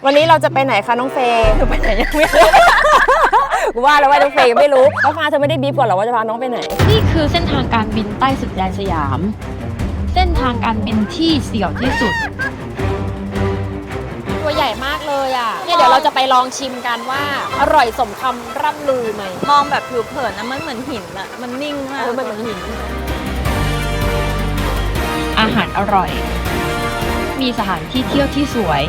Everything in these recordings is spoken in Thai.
วันนี้เราจะไปไหนคะน้องเฟย์จะไปไหนยังไม่รู้ว่าแล้วว่าน้องเฟย์ไม่รู้แล้วฟ้าเธอไม่ได้บีบก่อนหรอว่าจะพาน้องไปไหนนี่คือเส้นทางการบินใต้สุดแดนสยามเส้นทางการบินที่เสี่ยวที่สุดตัวใหญ่มากเลยอ่ะเนี่ยเดี๋ยวเราจะไปลองชิมกันว่าอร่อยสมคำร่ำลือไหมมองแบบผิวเผินนะมันเหมือนหินอะมันนิ่งมากมันเหมือนหินอาหารอร่อยมีสถานที่เที่ยวที่สวย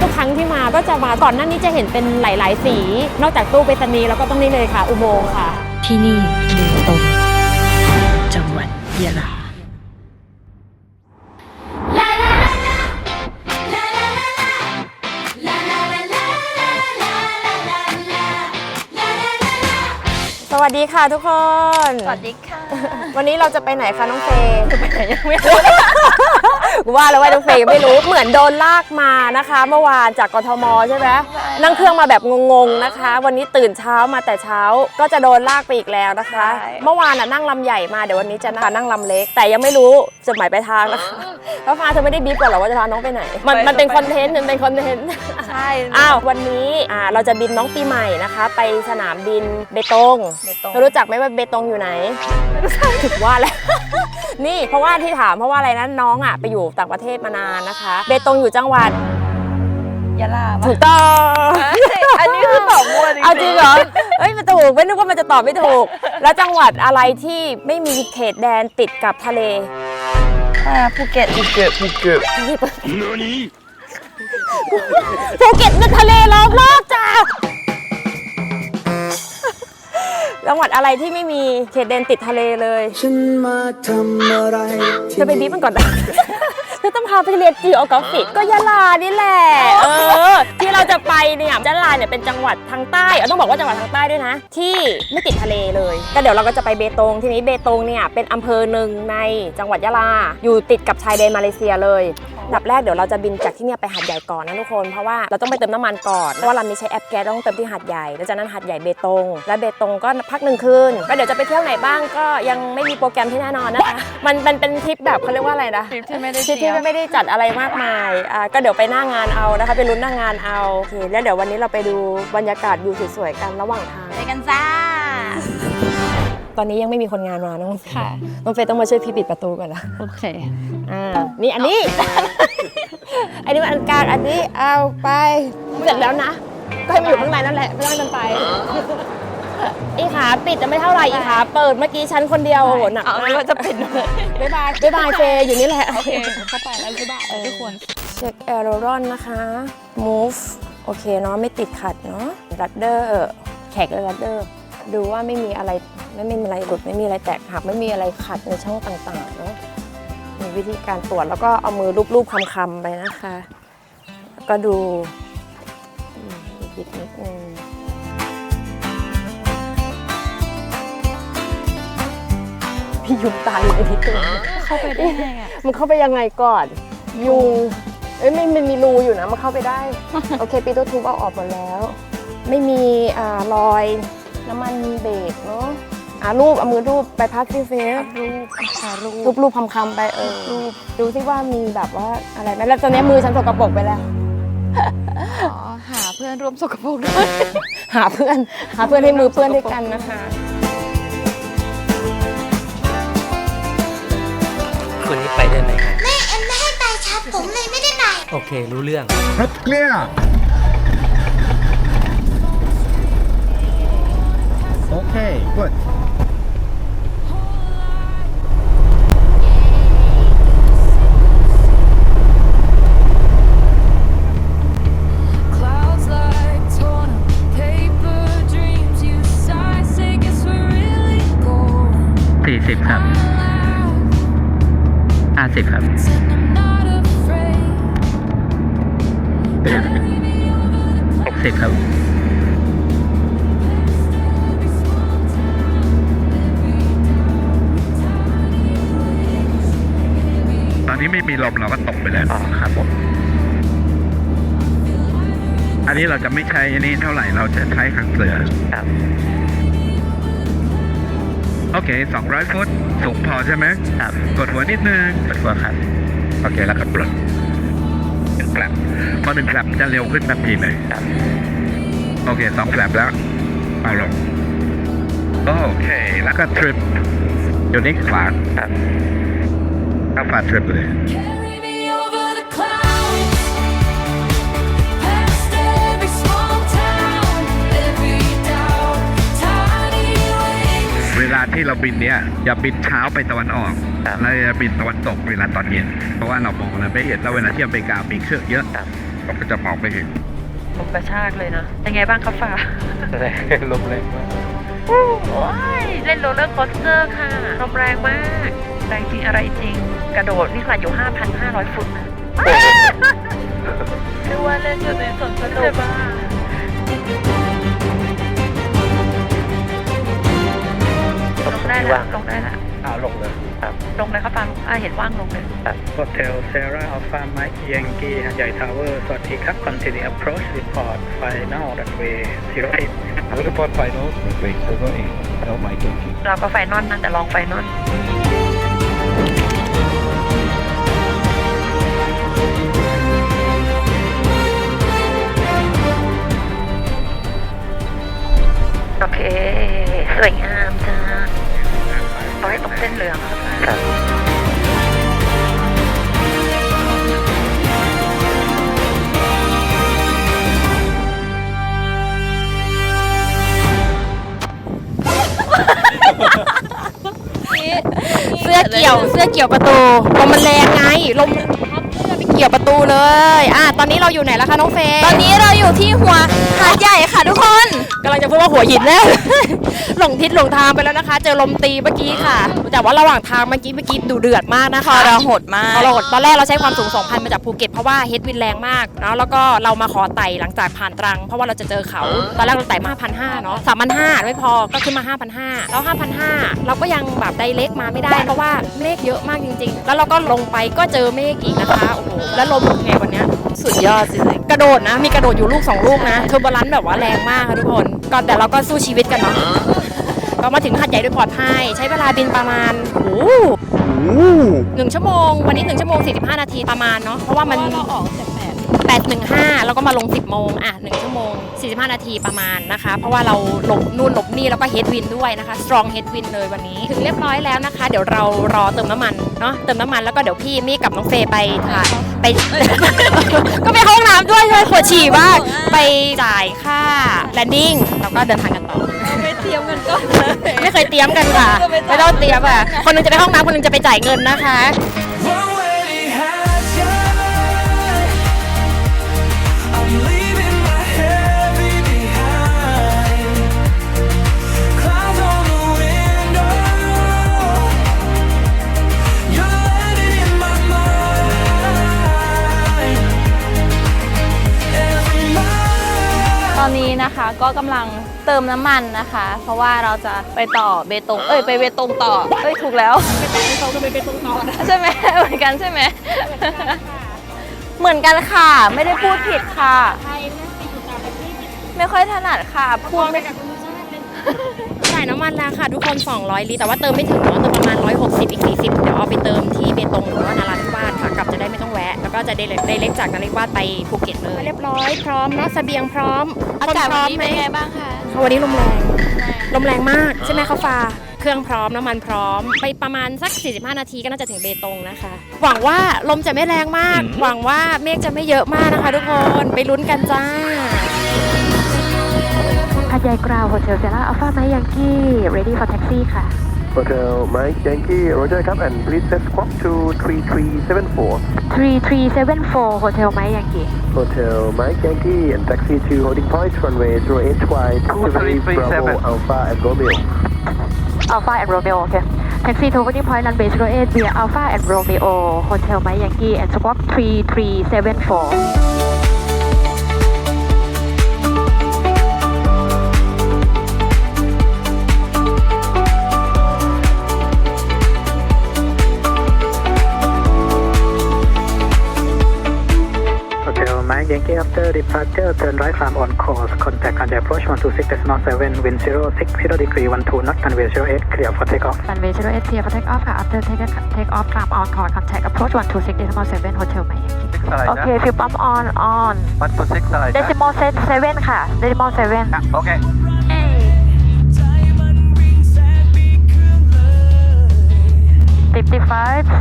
ทุกครั้งที่มาก็จะมาก่อนหน้านี้จะเห็นเป็นหลายๆสีนอกจากตู้ไปรษณีย์แล้วก็ต้องนี่เลยค่ะอุโมงค์ค่ะที่นี่เบตงจังหวัดยะลาสวัสดีค่ะทุกคนสวัสดีค่ะวันนี้เราจะไปไหนคะน้องเฟย์จะไปไหนยังไม่รู้ว่าแล้วว่าน้องเฟย์ไม่รู้เหมือนโดนลากมานะคะเมื่อวานจากกทมใช่ไหมนั่งเครื่องมาแบบงงๆนะคะวันนี้ตื่นเช้ามาแต่เช้าก็จะโดนลากไปอีกแล้วนะคะเมื่อวานนั่งลำใหญ่มาเดี๋ยววันนี้จะนั่งลำเล็กแต่ยังไม่รู้จุดหมายปลายทางนะคะแล้วฟ้าเธอไม่ได้บีบก่อนหรอว่าจะพาน้องไปไหนมันเป็นคอนเทนต์ใช่อ้าววันนี้เราจะบินน้องปีใหม่นะคะไปสนามบินเบตงเธอรู้จักไหมว่าเบตงอยู่ไหนถึงว่าแล้วนี่เพราะว่าที่ถามเพราะว่าอะไรนะน้องไปอยู่ต่างประเทศมานานนะคะเบตงอยู่จังหวัดยะลาถูกต้องอันนี้คือตอบมั่วจริงเอาจริงเหรอเฮ้ยมันถูกไม่นึกว่ามันจะตอบไม่ถูกแล้วจังหวัดอะไรที่ไม่มีเขตแดนติดกับทะเลภูเก็ตภูเก็ตเป็นทะเลล้อมรอบจ้าจังหวัดอะไรที่ไม่มีเขตแดนติดทะเลเลยฉันมาทำอะไรจะไปบีบมันก่อนนะจะต้องพาไปเรียนจีโอกราฟิกก็ยะลานี่แหละที่เราจะไปเนี่ยยะลาเนี่ยเป็นจังหวัดทางใต้ต้องบอกว่าจังหวัดทางใต้ด้วยนะที่ไม่ติดทะเลเลยก็เดี๋ยวเราก็จะไปเบตงทีนี้เบตงเนี่ยเป็นอำเภอหนึ่งในจังหวัดยะลาอยู่ติดกับชายแดนมาเลเซียเลยดับแรกเดี๋ยวเราจะบินจากที่เนี่ยไปหาดใหญ่ก่อนนะทุกคนเพราะว่าเราต้องไปเติมน้ำมันก่อนเพราะว่าลำนี้ใช้แอปแก๊สต้องเติมที่หาดใหญ่แล้วจากนั้นหาดใหญ่เบตงและเบตงก็พัก1 คืนแล้วเดี๋ยวจะไปเที่ยวไหนบ้างก็ยังไม่มีโปรแกรมที่แน่นอนนะคะมันเป็นทริปแบบเขาเรียกว่าอะไรนะทริปที่ไม่ได้จัดอะไรมากมายก็เดี๋ยวไปหน้างานเอานะคะไปลุ้นหน้างานเอาโอเคแล้วเดี๋ยววันนี้เราไปดูบรรยากาศวิวสวยๆกันระหว่างทางไปกันจ้าตอนนี้ยังไม่มีคนงานมาน้องเฟย์ต้องมาช่วยพี่ปิดประตูก่อนนะโอเคนี่อันนี้ อันนี้มันอันกลางอันนี้เอาไปเสร็จแล้วนะก็ให้มันอยู่ข้างในนั่นแหละไม่ต้องให้มันไปอีขาปิดจะไม่เท่าไหร่อีขาเปิดเมื่อกี้ชั้นคนเดียวโหหนักมากเราจะปิดบ๊ายบายเฟย์อยู่นี่แหละโอเคเข้าไปแล้วบ๊ายบายทุกคนเช็คแอโรรอนนะคะ move โอเคเนาะไม่ติดขัดเนาะรัดเดอร์แขกรัดเดอร์ดูว่าไม่มีอะไรหลุดไม่มีอะไรแตกหักไม่มีอะไรขัดในช่องต่างๆเนาะมีวิธีการตรวจแล้วก็เอามือลูบๆคำๆไปนะคะแล้วก็ดูบิดนิดนึงพี่ยุงตายอยู่ในที่ตัวเข้าไปได้ไงมันเข้าไปยังไงก่อนยุงมันมีรูอยู่นะมันเข้าไปได้โอเคปีโตทูบเอาออกหมดแล้วไม่มีรอยน้ำมันเบรกเนาะรูปเอามือรูปไปพักที่เฟซรูปคำๆไปรูปดูซิว่ามีแบบว่าอะไรไหมแล้วตอนนี้มือฉันสกปรกไปแล้วหาเพื่อนร่วมสกปรกด้วยหาเพื่อนให้มือเพื่อนด้วยกันนะคะคืนนี้ไปได้ไหมครับแม่ให้ไปครับผมเลยไม่ได้ไปโอเครู้เรื่องครับเคลียร์โอเค good40 ครับ50 ครับ60 ครับตอนนี้ไม่มีลมเราก็ตกไปแล้วครับผมอันนี้เราจะไม่ใช้อันนี้เท่าไหร่เราจะใช้หางเสือครับโอเค200 ฟุตสูงพอใช่ไหมครับกดหัวนิดนึงกดหัวครับโอเคแล้วก็ปลด ลปพอ1แฟลปจะเร็วขึ้นทันทีเลยโอเค2แฟลปแล้วเอาลงโอเคแล้วก็ทริปอยู่นี้ขวาเข้าฝาทริปเลยเวลาที่เราบินเนี่ยอย่าบินเช้าไปตะวันออกเราจะบินตะวันตกเวลาตอนเย็นเพราะว่าเรามองนะไม่เห็นแล้วเวลาที่อเมริกามีเครื่องเยอะเราก็จะมองไม่เห็นลมกระชากเลยนะเป็นไงบ้างครับฟ้าลมแรงมากโอ้ยเล่นโรลเลอร์โคสเตอร์ค่ะลมแรงมากแรงจริงอะไรจริงกระโดดนี่ขนาดอยู่ 5,500 ฟุตนะดูว่าเล่นอยู่ในสวนสนุกบ้าลงได้ละลงได้ละลงเลยครับลงเลยครับฟังเห็นว่างลงเลยโฮเทลเซราอัลฟาไมค์ยังกี้หาดใหญ่ทาวเวอร์สวัสดีครับ Continue approach report final runway 08 report final runway 08แล้วไม่เก่งเราก็ไฟนอลนะแต่ลองไฟนอลโอเคสวยงามจ้าเอาให้ตรงเส้นเหลืองครับเสื้อเกี่ยวประตูลมมันแรงไงลมพัดเสื้อไปเกี่ยวประตูเลยตอนนี้เราอยู่ไหนแล้วคะน้องเฟย์ตอนนี้เราอยู่ที่หัวหาดใหญ่ค่ะทุกคนกำลังจะพูดว่าหัวหินแล้ว หลงทิศหลงทางไปแล้วนะคะเจอลมตีเมื่อกี้ค่ะแต่ว่าระหว่างทางเมื่อกี้ดูเดือดมากนะคะเราโหดมากตอนแรกเราใช้ความสูง 2,000 มาจากภูเก็ตเพราะว่าเฮดวินแรงมากเนาะแล้วก็เรามาขอไต่หลังจากผ่านตรังเพราะว่าเราจะเจอเขาตอนแรกเราไต่มา 5,500 เนาะ 3,500 ไม่พอก็ขึ้นมา 5,500 แล้ว 5,500 เราก็ยังแบบไดเรกมาไม่ได้เพราะว่าเมฆเยอะมากจริงๆแล้วเราก็ลงไปก็เจอเมฆอีกนะคะโอ้โหแล้วลมไงวันนี้สุดยอดจริงกระโดดนะมีกระโดดอยู่ลูก2ลูกนะเทอร์โบลันซ์แบบว่าแรงมากค่ะทุกคนก็แต่เราก็สู้ชีวิตกันเนาะก็มาถึงหาดใหญ่โดยปลอดภัยใช้เวลาบินประมาณ1 ชั่วโมงวันนี้1 ชั่วโมง 45 นาทีประมาณเนาะเพราะว่ามันเราออก8:15แล้วก็มาลง 10 โมง1 ชั่วโมง 45 นาทีประมาณนะคะเพราะว่าเราหลบนู่นหลบนี่แล้วก็เฮดวินด้วยนะคะ strong head wind เลยวันนี้ถึงเรียบร้อยแล้วนะคะเดี๋ยวเรารอเติมน้ำมันเนาะเติมน้ำมันแล้วก็เดี๋ยวพี่มี่กับน้องเฟย์ไปถ่ายไป ก็ไปห้องน้ำด้วยปวดฉี่บ้างไปจ่ายค่าแลนดิ้งแล้วก็เดินทางกันต่อไม่เตรียมกันก็ไม่เคยเตรียมกันค่ะไม่ต้องเตรียมคนนึงจะไปห้องน้ำคนนึงจะไปจ่ายเงินนะคะตอนนี้นะคะก็กำลังเติมน้ำมันนะคะเพราะว่าเราจะไปต่อเบตงไปเบตงต่อถูกแล้วก็ไปเบตงต่อใช่ไหมเหมือนกันใช่ไหมเหมือนกันค่ะไม่ได้พูดผิดค่ะไม่ค่อยถนัดค่ะพูดไม่จ่ายน้ำมันแล้วค่ะทุกคน200 ลิตรแต่ว่าเติมไม่ถึงเนาะเติมประมาณ160อีก40เดี๋ยวเอาไปเติมที่เบตงหรือว่านราธิวาสค่ะกลับจะได้ไม่ต้องแวะแล้วก็จะได้เล็กจากนราธิวาสไปภูเก็ตเลยเรียบร้อยพร้อมเนาะเสบียงพร้อมอากาศวันนี้เป็นไงบ้างคะวันนี้ลมแรงมากใช่ไหมคะฟ้าเครื่องพร้อมน้ำมันพร้อมไปประมาณสัก45 นาทีก็น่าจะถึงเบตงนะคะหวังว่าลมจะไม่แรงมากหวังว่าเมฆจะไม่เยอะมากนะคะทุกคนไปลุ้นกันจ้าหาดใหญ่กราวโฮเทลเซราอัลฟาไมค์ยังกี้ ready for taxi ค่ะ Hotel Mike Yankee Roger ครับ and please set squawk to 3374 Hotel Mike Yankee Hotel Mike Yankee and taxi to holding point runway 08Y 23 Bravo Alpha and Romeo Alpha and Romeo okay taxi to holding point runway 08 via Alpha and Romeo Hotel Mike Yankee and squawk 3374ไมค์ยั Yankee after departure turn right climb on course contact Hanjai approach 126.7 wind 060 degree 12 knot runway 08 clear for take off runway 08 clear for take off ค่ะ after take off climb on course contact approach 126.7 hotel ใหม่ โอเค fuel pump on 126อะไรนะ decimal 7 ค่ะ decimal 7 โอเค 55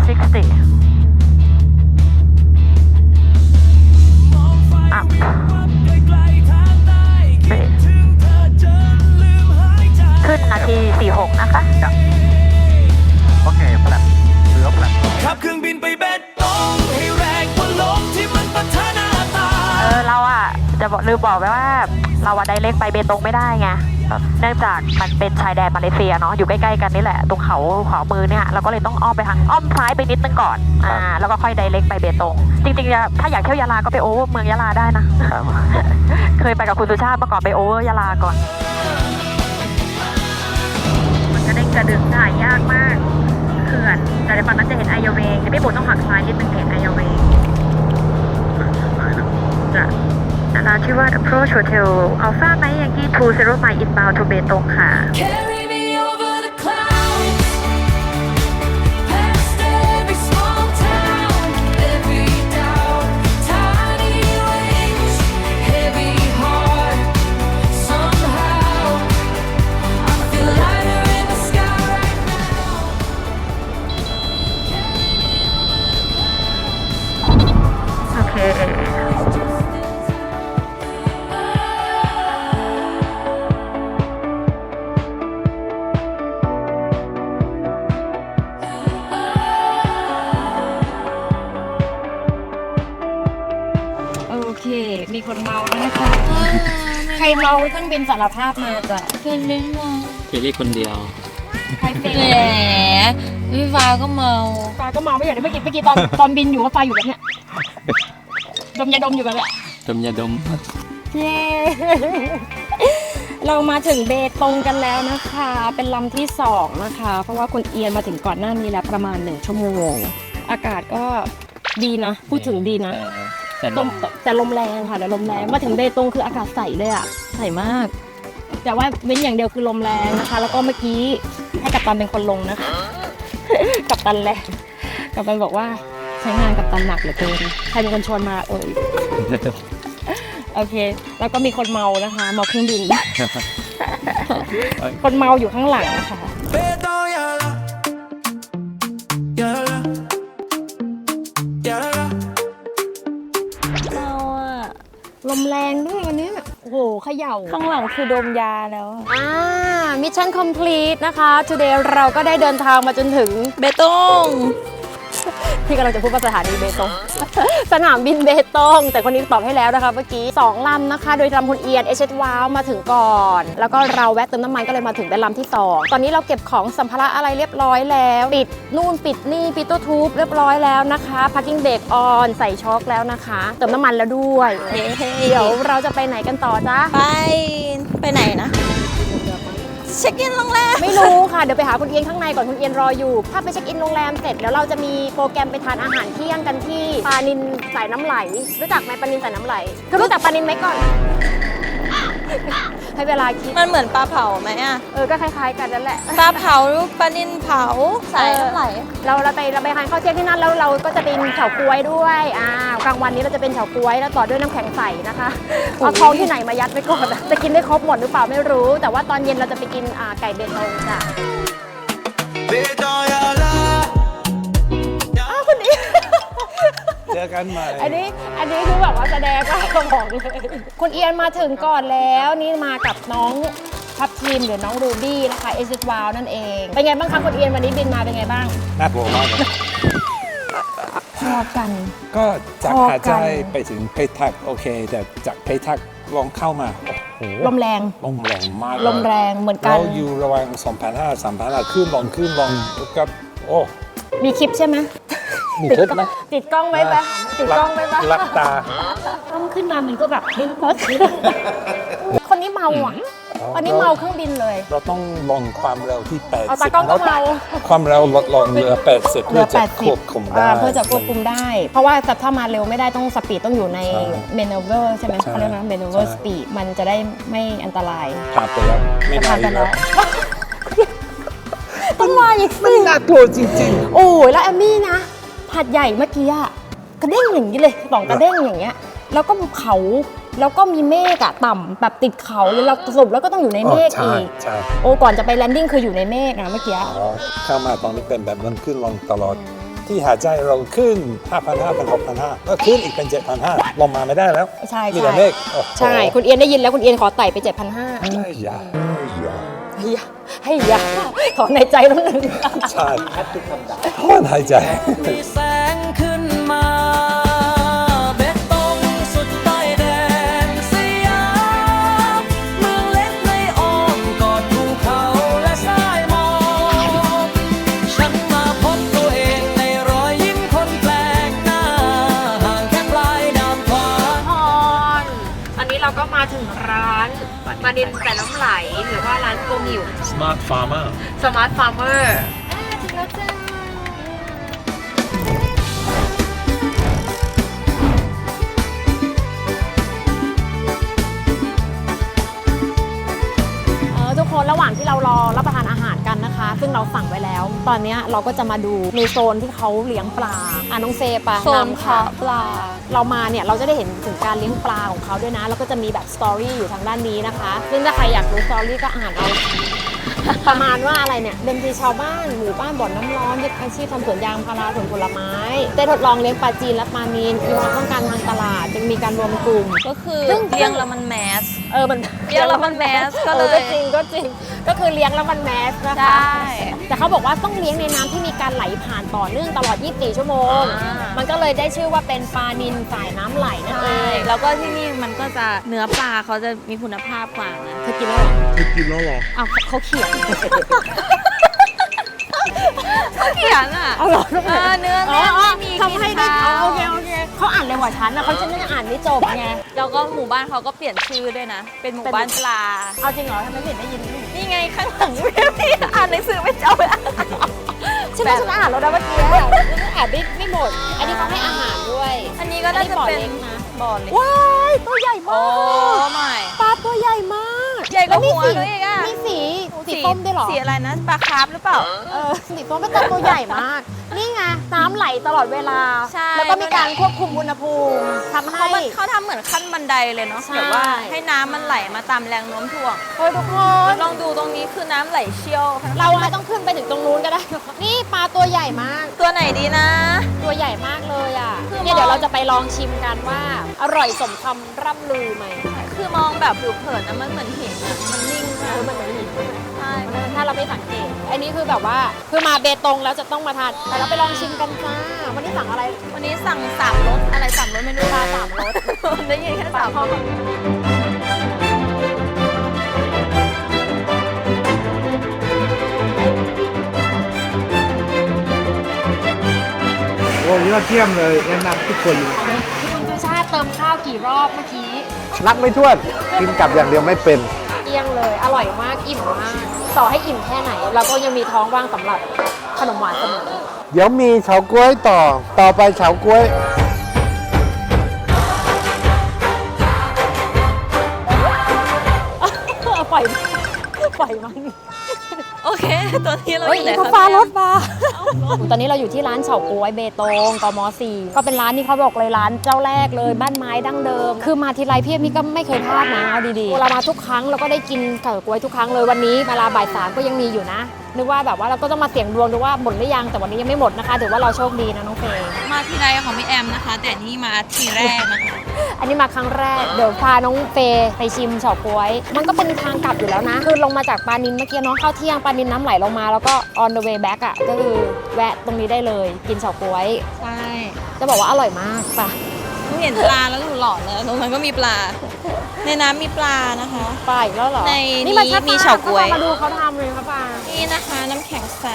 60 up ขึ้นนาที 46 นะคะ โอเคแฟลปเรือแฟลป ขับเครื่องบินไปเบตงให้แรงกว่าลมที่มันปะทะหน้าตา เราจะลืมบอกไว้ว่าเราไดเรกไปเบตงไม่ได้ไงเนื่องจากมันเป็นชายแดนมาเลเซียเนาะอยู่ใกล้ๆกันนี่แหละตรงเขาขวามือเนี่ยเราก็เลยต้องอ้อมไปทางอ้อมซ้ายไปนิดนึงก่อนแล้วก็ค่อยไดเรกไปเบตงจริงๆถ้าอยากเที่ยวยะลาก็ไปโอเวอร์เมืองยะลาได้นะ เคยไปกับคุณสุชาติมาก่อนไปโอเวอร์ยะลาก่อนมันก็ได้กระดึงถ่ายยากมากเขื่อนแต่ในฝั่งนั้นจะเห็นไอเยาเวงแต่พี่บุญต้องหักซ้ายนิดนึงเห็นไอเยาเวงจะนาราธิวาส approach hotel alpha Mike Yankee 20 mile inbound to เบตงค่ะ Carry me over the clouds past every small town every doubt tiny wings heavy heart somehow I feel lighter in the sky right now โอเคมีคนเมาแล้วนะคะ ใครเมาเครื่องบินสารภาพมาจ้ะ เพื่อนเล่นมา เจลลี่คนเดียว ใครเป็น แหมพี่ฟ้าก็เมา ฟ้าก็เมาไม่อยากได้ไม่กินตอนบินอยู่ก็ฟ้าอยู่แบบเนี้ยดมยาดมอยู่แบบเนี้ย ดมยาดม เย้ เรามาถึงเบตงกันแล้วนะคะ เป็นลำที่2นะคะ เพราะว่าคุณเอียนมาถึงก่อนหน้านี้แล้วประมาณ1 ชั่วโมง อากาศก็ดีนะ พูดถึงดีนะ แต่ลมแรงค่ะแต่ลมแรงมาถึงเบตงคืออากาศใสเลยอะใสมาก แต่ว่าเว้นอย่างเดียวคือลมแรงนะคะ แล้วก็เมื่อกี้ให้กัปตันเป็นคนลงนะคะ กัปตันแหละกัปตันบอกว่าใช้งานกัปตันหนักเหลือเกินใครเป็นคนชวนมาโอเค แล้วก็มีคนเมานะคะเมาเครื่องบิน คนเมาอยู่ข้างหลังนะคะ Betong yala yala yala เราอะ ลมแรงด้วยวันนี้โอ้โหเขย่า ข้างหลังคือดมยาแล้วอะ มิชชั่นคอมพลีทนะคะ today เราก็ได้เดินทางมาจนถึง เบตง ที่กำลังจะพูดว่าสถานีเบตง สนามบินเบตง แต่คนนี้ตอบให้แล้วนะคะเมื่อกี้2 ลำนะคะ โดยลำคุณเอียนว้าวมาถึงก่อน แล้วก็เราแวะเติมน้ำมันก็เลยมาถึงเป็นลำที่2ตอนนี้เราเก็บของสัมภาระอะไรเรียบร้อยแล้วปิดนู่นปิดนี่ปิดตู้ทูบเรียบร้อยแล้วนะคะ parking brake on ใส่ช็อคแล้วนะคะเติมน้ำมันแล้วด้วยเดี๋ยวเราจะไปไหนกันต่อจ๊ะ ไปไหนนะเช็คอินโรงแรม ไม่รู้ค่ะ เดี๋ยวไปหาคุณเอียนข้างในก่อนคุณเอียนรออยู่ ถ้าไปเช็คอินโรงแรมเสร็จแล้วเราจะมีโปรแกรมไปทานอาหารเที่ยงกันที่ปานินสายน้ำไหล รู้จักไหมปานินสายน้ำไหลเธอรู้จักปานินไหมก่อน ให้เวลาคิด มันเหมือนปลาเผาไหมอะ ก็คล้ายๆกันนั่นแหละ ปลาเผาปลานินเผาสายน้ำไหล เราไปทานข้าวเที่ยงที่นั่นแล้วเราก็จะเป็นเฉาก๊วยด้วยกลางวันนี้เราจะเป็นเฉาก๊วยแล้วต่อด้วยน้ำแข็งใสนะคะเอาทองที่ไหนมายัดไว้ก่อนจะกินได้ครบหมดหรือเปล่าไม่รู้ แต่ว่าตอนเย็นเราจะไปกินไก่เบตงจ้ะ Betong yala คนนี้ เจอกันใหม่ อันนี้คือแบบว่าแสดงว่าสมองเลยคุณเอียนมาถึงก่อนแล้วนี่มากับน้องทัพทีมหรือน้องรูบี้นะคะเอซิสวาวนั่นเองเป็นไงบ้างคะคุณเอียนวันนี้บินมาเป็นไงบ้าง น่ากลัวมากเลย พอกัน ก็จาก พอกัน หาดใหญ่ไปถึงเพทักโอเค แต่จากเพทักลองเข้ามาโอ้โห ลมแรง ลมแรงมาก ลมแรงเหมือนกัน เราอยู่ระหว่าง2,500 3,500ขึ้นลงกับโอ้ มีคลิปใช่ไหม มีคลิปไหม ติดกล้องไว้ปะติดกล้องไว้ปะ ลับตา ต้องขึ้นมามันก็แบบคนนี้เมาอ่ะ อันนี้เมาเครื่องบินเลย เราต้องลงความเร็วที่80 เอาตากล้องก็เมา ความเร็วลดลงเหลือ80เพื่อจะควบคุมได้ เพื่อจะควบคุมได้ เพราะว่าถ้ามาเร็วไม่ได้ต้องสปีดต้องอยู่ใน ใช่ เมนูเวอร์ใช่ไหม ใช่ เขาเรียกว่าเมนูเวอร์ ใช่ สปีดมันจะได้ไม่อันตราย ผ่านไปแล้วไม่มา ผ่าน อี ไป ก แล้ แล้ว ว ต้องมาอีก มัน สิ น่ากลัวจริง โอ้ยแล้วแอมมี่นะผัดใหญ่เมื่อกี้อะกระเด้งอย่างนี้เลยสองกระเด้งอย่างเงี้ยแล้วก็เขาแล้วก็มีเมฆอะต่ำแบบติดเขาเลยเราสรุปแล้วก็ต้องอยู่ใน ๆ เมฆ ใช่ อีก ใช่ โอ้ก่อนจะไปแลนดิ้งคืออยู่ในเมฆนะเมื่อกี้ อ๋อเข้ามาตอนนี้เป็นแบบมันขึ้นลงตลอดที่หาดใหญ่เราขึ้น 5,500 เป็น 6,500 ก็ขึ้นอีกเป็น 7,500 ลงมาไม่ได้แล้ว ใช่ มี ใช่ แต่เมฆโอ้โห ใช่คุณเอียนได้ยินแล้วคุณเอียนขอไต่ไป 7,500 อย่า ให้ยาถอนในใจแล้วนึง ใช่ถอนหายใจ มีแสงขึ้นมาเบตงสุดใต้แดนสยามเมืองเล็กในอ้อมกอดภูเขาและสายหมอกฉันมาพบตัวเองในรอยยิ้มคนแปลกหน้าห่างแค่ปลายน้ำฟ้า อันนี้เราก็มาถึงร้านมาดินแต่น้ำไหลหรือว่าร้านโกมิว Smart Farmer Smart Farmer ถึงแล้วจ้าทุกคนระหว่างที่เรารอรับประทานอาหารกันนะคะ ซึ่งเราสั่งไว้แล้ว ตอนนี้เราก็จะมาดูในโซนที่เขาเลี้ยงปลาน้องเซปะ โซน นำ เพาะปลา เรามาเนี่ยเราจะได้เห็นถึงการเลี้ยงปลาของเขาด้วยนะแล้วก็จะมีแบบสตอรี่อยู่ทางด้านนี้นะคะ ซึ่งถ้าใครอยากรู้สตอรี่ก็อ่านเอา ประมาณว่าอะไรเนี่ยเดิมทีชาวบ้านหมู่บ้านบ่อนน้ำร้อนยึดอาชีพทำสวนยางพาราสวนผลไม้ได้ทดลองเลี้ยงปลาจีนและปลานีนมีความต้องการทางตลาดจึงมีการรวมกลุ่ม ก็คือ ซึ่ง เลี้ยงแล้วมันแมส มัน เลี้ยงแล้วมันแมสก็เลย ก็จริงก็คือเลี้ยงแล้วมันแมสนะคะ ใช่ แต่เขาบอกว่าต้องเลี้ยงในน้ำที่มีการไหลผ่านต่อเนื่องตลอด 24 ชั่วโมง มันก็เลยได้ชื่อว่าเป็นปลานิลสายน้ำไหลนั่นเอ ใช่ ง แล้วก็ที่นี่มันก็จะเนื้อปลาเขาจะมีคุณภาพกว่านะ เธอกินแล้วเหรอ อ้าวเขาเขียนเขาเขียนอ่ะ เอาเหรอ เนื้อแน่นไม่มี ทำให้ได้ กลิ่นคาว โอเคเขาอ่านเร็วกว่าฉันนะเขาจะไม่อ่านไม่จบไง แล้วก็หมู่บ้านเขาก็เปลี่ยนชื่อด้วยนะ เป็นหมู่บ้านปลา เอาจริงเหรอทำไมไม่เห็นได้ยิน นี่ไงข้างหลังพี่อ่านหนังสือไม่จบอะ ฉันว่าฉันอ่านแล้วนะเมื่อกี้ฉันอ่านไม่หมด อันนี้เขาให้อาหารด้วย อันนี้ก็น่าจะเป็น อันนี้บ่อเล็กนะ บ่อเล็ก ว้ายตัวใหญ่ โอ้ มาก ไม่ ปลาตัวใหญ่มาก ใหญ่กว่า แล้ หัว สี ด้วยอีกอะ มีสีส้มด้วยเหรอ สีอะไรนะปลาคาร์ฟหรือเปล่า สีส้มเป็นตัวใหญ่มาก นี่ไงน้ำไหลตลอดเวลา ใช่ แล้วก็มีการควบคุมอุณหภูมิทำให้ เขาทำเหมือนขั้นบันไดเลยเนาะ ใช่ แบบว่าให้น้ำมันไหลมาตามแรงโน้มถ่วง เฮ้ยทุกคน ลองดูตรงนี้คือน้ำไหลเชี่ยว เราไม่ต้องขึ้นไปถึงตรงนู้นก็ได้ นี่ปลาตัวใหญ่มาก ตัวไหนดีนะ ตัวใหญ่มากเลยอ่ะ คือ เนี่ยเดี๋ยวเราจะไปลองชิมกันว่า อร่อยสมคำร่ำลือไหม คือมองแบบผิวเผินนะมันเหมือนหินอะมันนิ่งมาก มันเหมือนหิน ใช่ ถ้าเราไม่สังเกต อันนี้คือแบบว่าคือมาเบตงแล้วจะต้องมาทานแต่เราไปลองชิมกันจ้าวันนี้สั่งอะไร วันนี้สั่ง3 รสอะไร3 รสเมนู ปลา3 รส ได้ยินแค่ ปลา 3 ทอด โอ้ยอดเยี่ยมเลยแนะนำทุกคน คุณสุชาติเติมข้าวกี่รอบเมื่อกี้ นับไม่ถ้วน กินกลับอย่างเดียวไม่เป็น เกลี้ยงเลย อร่อยมาก อิ่มมาก ต่อให้อิ่มแค่ไหน เราก็ยังมีท้องว่างสำหรับขนมหวานเสมอ เดี๋ยวมีเฉาก๊วยต่อไปเฉาก๊วย ปล่อยมัน โอเค ตัวนี้เรา เฮ้ย อยู่ไหน เขา คะ ฟ้ารถมาตอนนี้เราอยู่ที่ร้านเฉาก๊วยเบตงกม4ก็เป็นร้านที่เขาบอกเลยร้านเจ้าแรกเลยบ้านไม้ดั้งเดิม คือมาทีไรพี่เอมมี่ก็ไม่เคยพลาดนะเอาดีๆเรามาทุกครั้งเราก็ได้กินเฉาก๊วยทุกครั้งเลยวันนี้เวลาบ่าย3ก็ยังมีอยู่นะนึกว่าแบบว่าเราก็ต้องมาเสี่ยงดวงดูว่าหมดหรือยังแต่วันนี้ยังไม่หมดนะคะถือว่าเราโชคดีนะน้องเฟย์ มาทีไรของพี่แอมนะคะ แต่นี่มาทีแรกนะคะ อันนี้มาครั้งแรกเดี๋ยวพาน้องเฟย์ไปชิมเฉาก๊วยมันก็เป็นทางกลับอยู่แล้วนะคือลงมาจากปานินเมื่อกี้เนาะเข้าเที่ยงปานินน้ำไหลลงมาแล้วก็ on the way back อ่ะก็คือแวะตรงนี้ได้เลยกินเฉาก๊วย ใช่ จะบอกว่าอร่อยมากป่ะ หนูเห็นปลาแล้วหนูหลอนเลยตรงนั้นก็มีปลา ในน้ำมีปลานะคะ ปลาอีกแล้วเหรอ ใน นี่ นี้ มาชัก มีเฉาก๊วย มาดูเขาทำเลยครับปลา นี่นะคะน้ำแข็งใส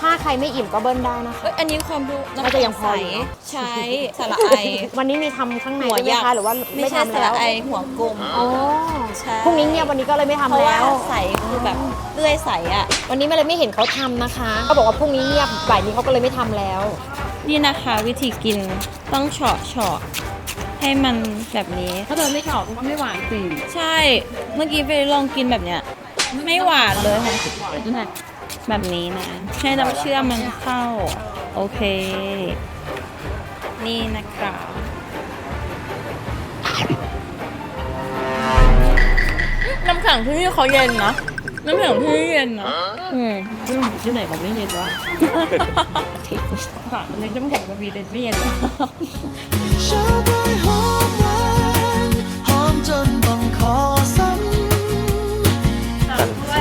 ถ้าใครไม่อิ่มก็เบิ้ลได้นะคะ เอ้ยอันนี้ความรู้ น่าจะยังพออยู่เนอะ ใช้สระไอ วันนี้มีทำข้างใน หัว ด้วยไหม ยัก คะ ษ์ หรือว่า ไม่ ไม่ ใช่ ทำ ส แล้ ระ ว ไอหัวกลม อ๋อ ใช่ พรุ่งนี้เงียบวันนี้ก็เลยไม่ เพ ทำ ราะว่า แล้ว ใสคือแบบเลื่อยใสอ่ะ วันนี้ไม่เลยไม่เห็นเขาทำนะคะเขาบอกว่าพรุ่งนี้เงียบบ่ายนี้เขาก็เลยไม่ทำแล้ว นี่นะคะวิธีกินต้องเฉาะให้มันแบบนี้ ถ้าเธอไม่ชอบก็ไม่หวานสิ ใช่ เมื่อกี้ไปลองกินแบบเนี้ยไม่หวานเลยค่ะแบบนี้นะ ให้น้ำเชื่อมมันเข้า โอเค นี่นะครับน้ำแข็งที่นี่เขาเย็นนะน้ำแข็งที่นี่เย็นนะที่ไหนก็ไม่เย็นวะฝากในน้ำแข็งก็มีแต่ไม่เย็น เช้าได้หอมหวานหอมจนต้องขอซ้ำ สองถ้ว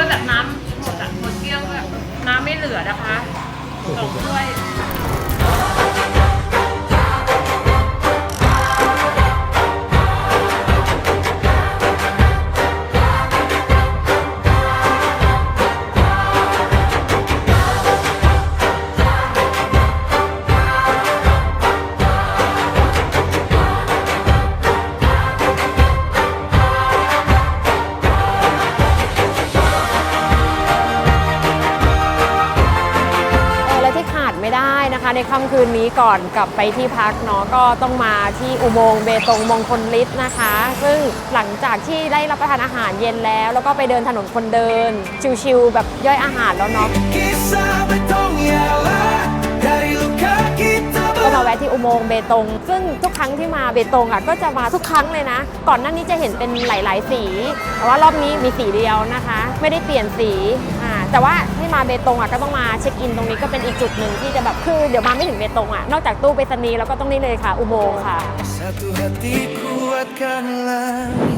ยแบบน้ำหมดอ่ะหมดเกลี้ยงแบบน้ำไม่เหลือนะคะสองถ้วย และที่ขาดไม่ได้นะคะในค่ำคืนนี้ก่อนกลับไปที่พักเนาะก็ต้องมาที่อุโมงค์เบตงมงคลฤทธิ์นะคะ ซึ่งหลังจากที่ได้รับประทานอาหารเย็นแล้วก็ไปเดินถนนคนเดินชิลๆแบบย่อยอาหารแล้วเนาะก็มาแวะที่อุโมงค์เบตงซึ่งทุกครั้งที่มาเบตงอ่ะก็จะมาทุกครั้งเลยนะก่อนหน้านี้จะเห็นเป็นหลายๆสีแต่ว่ารอบนี้มีสีเดียวนะคะไม่ได้เปลี่ยนสีแต่ว่าที่มาเบตงอ่ะก็ต้องมาเช็คอินตรงนี้ก็เป็นอีกจุดหนึ่งที่จะแบบคือเดี๋ยวมาไม่ถึงเบตงอ่ะนอกจากตู้ไปรษณีย์แล้วก็ต้องนี่เลยค่ะอุโมงค์ค่ะ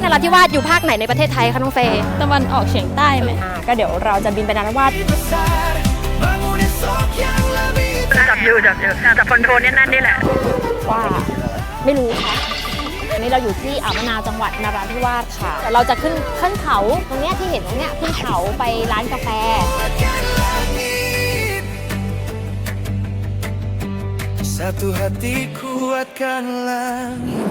นราธิวาสอยู่ภาคไหนในประเทศไทยคะน้องเฟย์ ตะวันออกเฉียงใต้ไหม ก็เดี๋ยวเราจะบินไปนราธิวาส จับอยู่จับคอนโทรลเนี่ยนั่นนี่แหละ ว่าไม่รู้ค่ะอันนี้เราอยู่ที่อ่าวมะนาวจังหวัดนราธิวาสค่ะแต่เราจะขึ้นเขาตรงเนี้ยที่เห็นตรงเนี้ยขึ้นเขาไปร้านกาแฟ Satu hati kuatkan langit